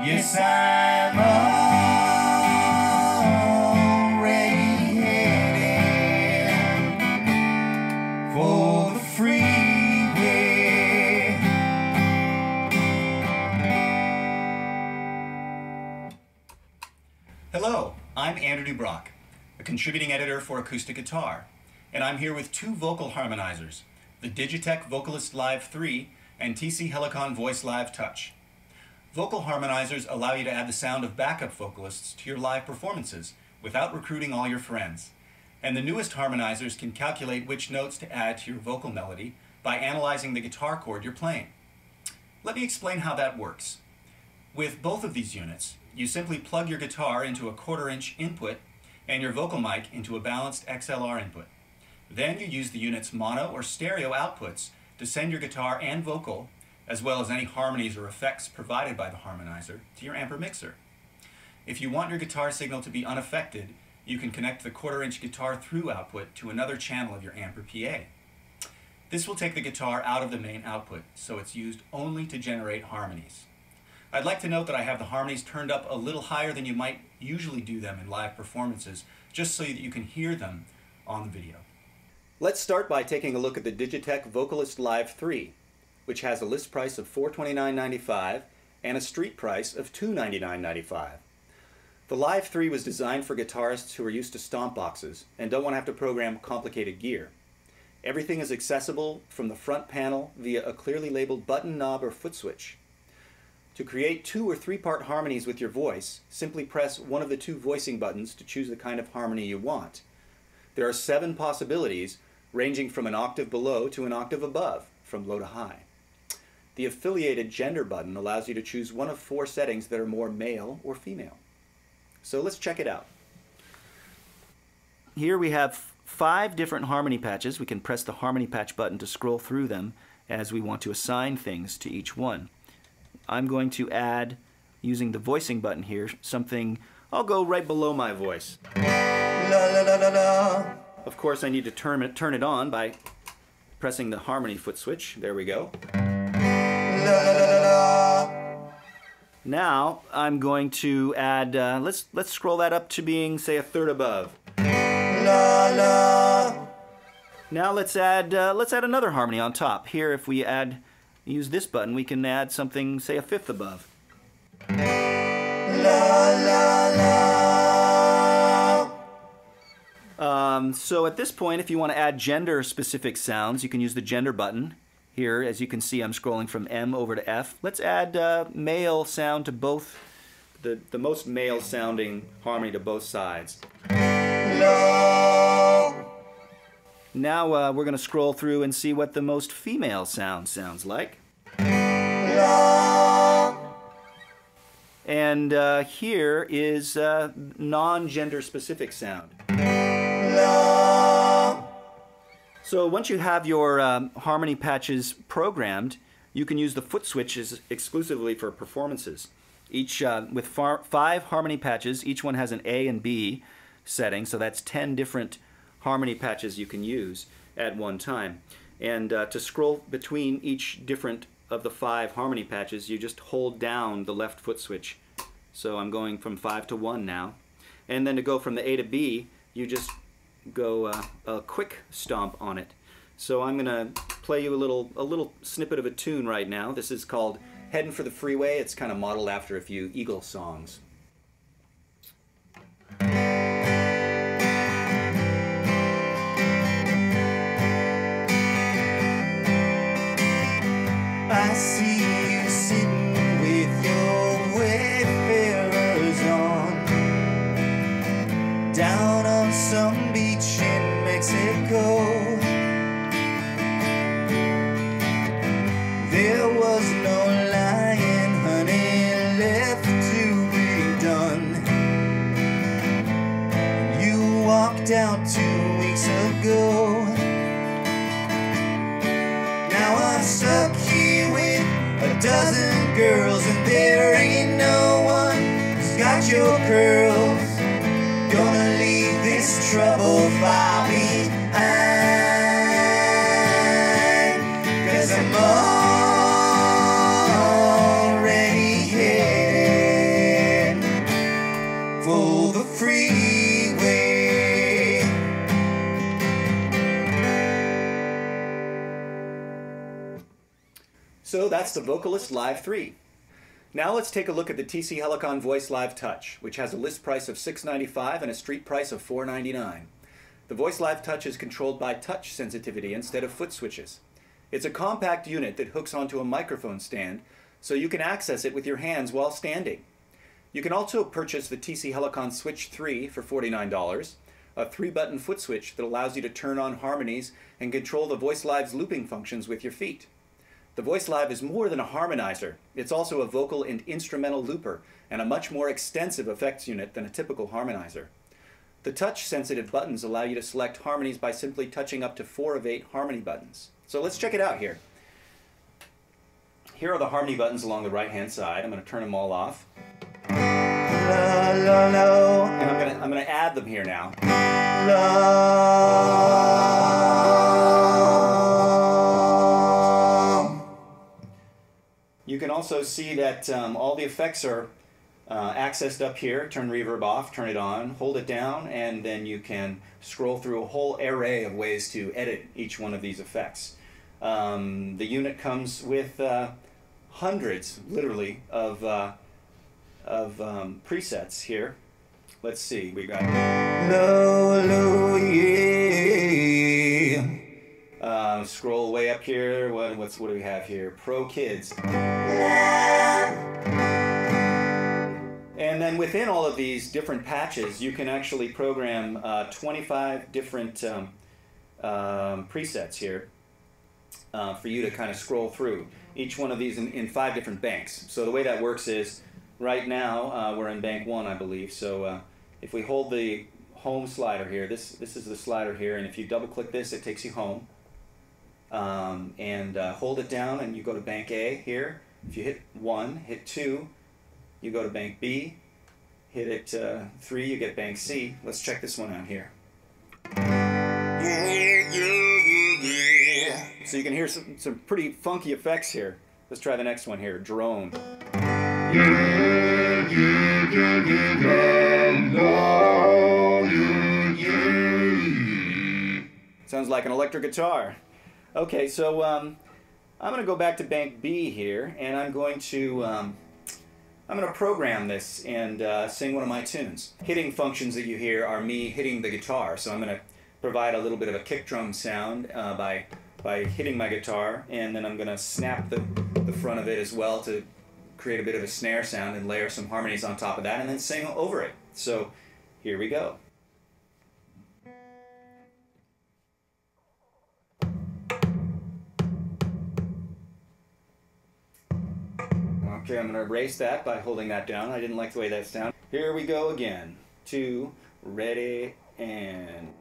Yes, I'm already heading for the freeway. Hello, I'm Andrew Brock, a contributing editor for acoustic guitar, and I'm here with two vocal harmonizers, the DigiTech Vocalist Live3 and TC Helicon VoiceLive Touch. Vocal harmonizers allow you to add the sound of backup vocalists to your live performances without recruiting all your friends. And the newest harmonizers can calculate which notes to add to your vocal melody by analyzing the guitar chord you're playing. Let me explain how that works. With both of these units, you simply plug your guitar into a 1/4-inch input and your vocal mic into a balanced XLR input. Then you use the unit's mono or stereo outputs to send your guitar and vocal, as well as any harmonies or effects provided by the harmonizer, to your amp or mixer. If you want your guitar signal to be unaffected, you can connect the 1/4-inch guitar through output to another channel of your amp or PA. This will take the guitar out of the main output, so it's used only to generate harmonies. I'd like to note that I have the harmonies turned up a little higher than you might usually do them in live performances, just so that you can hear them on the video. Let's start by taking a look at the DigiTech Vocalist Live3, which has a list price of $429.95 and a street price of $299.95. The Live3 was designed for guitarists who are used to stomp boxes and don't want to have to program complicated gear. Everything is accessible from the front panel via a clearly labeled button, knob, or foot switch. To create 2- or 3-part harmonies with your voice, simply press one of the 2 voicing buttons to choose the kind of harmony you want. There are 7 possibilities, ranging from an octave below to an octave above, from low to high. The affiliated gender button allows you to choose one of 4 settings that are more male or female. So let's check it out. Here we have 5 different harmony patches. We can press the harmony patch button to scroll through them as we want to assign things to each one. I'm going to add, using the voicing button here, something, I'll go right below my voice. La, la, la, la, la. Of course, I need to turn it on by pressing the harmony foot switch. There we go. La, la, la, la. Now I'm going to add, let's scroll that up to being, say, a 1/3 above. La, la. Now let's add another harmony on top. Here, if we use this button, we can add something, say, a 1/5 above. La, la, la. So at this point, if you want to add gender-specific sounds, you can use the gender button. Here, as you can see, I'm scrolling from M over to F. Let's add male sound to both, the most male-sounding harmony to both sides. Low. Now we're going to scroll through and see what the most female sound sounds like. Low. And here is non-gender specific sound. Low. So once you have your harmony patches programmed, you can use the foot switches exclusively for performances. Each with 5 harmony patches, each one has an A and B setting, so that's 10 different harmony patches you can use at one time. And to scroll between each different of the 5 harmony patches, you just hold down the left foot switch. So I'm going from 5 to 1 now. And then to go from the A to B, you just go a quick stomp on it. So I'm gonna play you a little snippet of a tune right now. This is called Headin' for the Freeway. It's kind of modeled after a few Eagles songs. I see you sitting with your wayfarers on, down on some beach in Mexico. There was no lying, honey, left to be done. You walked out 2 weeks ago. Now I'm stuck here with a dozen girls, and there ain't no one who's got your curls. Gonna leave this trouble far behind, 'cause I'm already headed So that's the Vocalist Live 3. Now let's take a look at the TC Helicon VoiceLive Touch, which has a list price of $695 and a street price of $499. The VoiceLive Touch is controlled by touch sensitivity instead of foot switches. It's a compact unit that hooks onto a microphone stand, so you can access it with your hands while standing. You can also purchase the TC Helicon Switch 3 for $49, a 3-button foot switch that allows you to turn on harmonies and control the VoiceLive's looping functions with your feet. The VoiceLive is more than a harmonizer. It's also a vocal and instrumental looper and a much more extensive effects unit than a typical harmonizer. The touch-sensitive buttons allow you to select harmonies by simply touching up to 4 of 8 harmony buttons. So let's check it out here. Here are the harmony buttons along the right-hand side. I'm going to turn them all off. La, la, la. And I'm going to add them here now. La. You can also see that all the effects are accessed up here. Turn reverb off, turn it on, hold it down, and then you can scroll through a whole array of ways to edit each one of these effects. The unit comes with hundreds, literally, of presets here. Let's see, we got scroll way up here. What do we have here? Pro Kids. And then within all of these different patches, you can actually program 25 different presets here for you to kind of scroll through. Each one of these in 5 different banks. So the way that works is, right now we're in bank 1, I believe. So if we hold the home slider here, this is the slider here, and if you double click this, it takes you home. Hold it down and you go to bank A here. If you hit 1, hit 2, you go to bank B. Hit it 3, you get bank C. Let's check this one out here. So you can hear some pretty funky effects here. Let's try the next one here, drone. Sounds like an electric guitar. Okay, so I'm going to go back to bank B here, and I'm going to program this and sing one of my tunes. Hitting functions that you hear are me hitting the guitar, so I'm going to provide a little bit of a kick drum sound by hitting my guitar, and then I'm going to snap the front of it as well to create a bit of a snare sound and layer some harmonies on top of that and then sing over it. So here we go. Okay, I'm going to erase that by holding that down. I didn't like the way that sounded. Here we go again. 2, ready, and...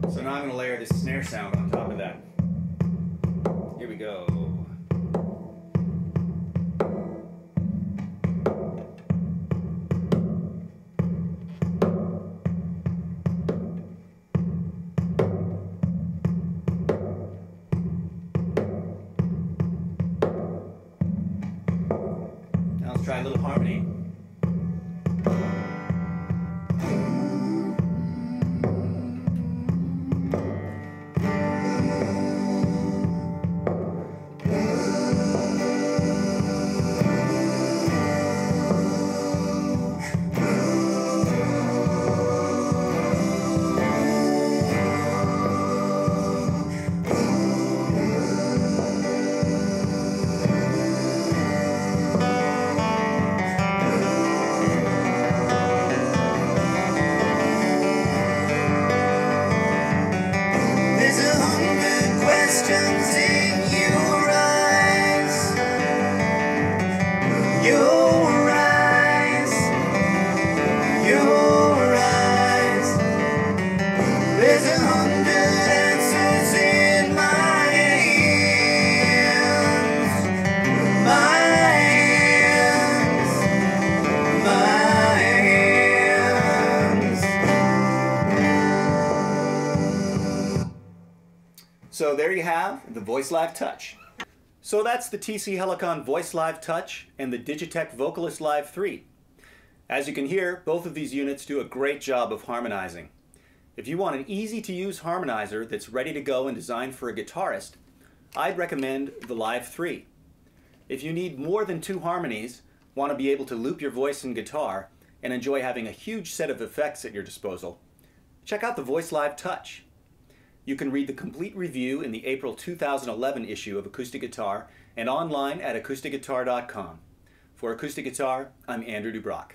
So now I'm going to layer this snare sound on top of that. Here we go. Now let's try a little harmony. So there you have the VoiceLive Touch. So that's the TC Helicon VoiceLive Touch and the DigiTech Vocalist Live 3. As you can hear, both of these units do a great job of harmonizing. If you want an easy-to-use harmonizer that's ready to go and designed for a guitarist, I'd recommend the Live 3. If you need more than 2 harmonies, want to be able to loop your voice and guitar, and enjoy having a huge set of effects at your disposal, check out the VoiceLive Touch. You can read the complete review in the April 2011 issue of Acoustic Guitar and online at acousticguitar.com. For Acoustic Guitar, I'm Andrew Dubrock.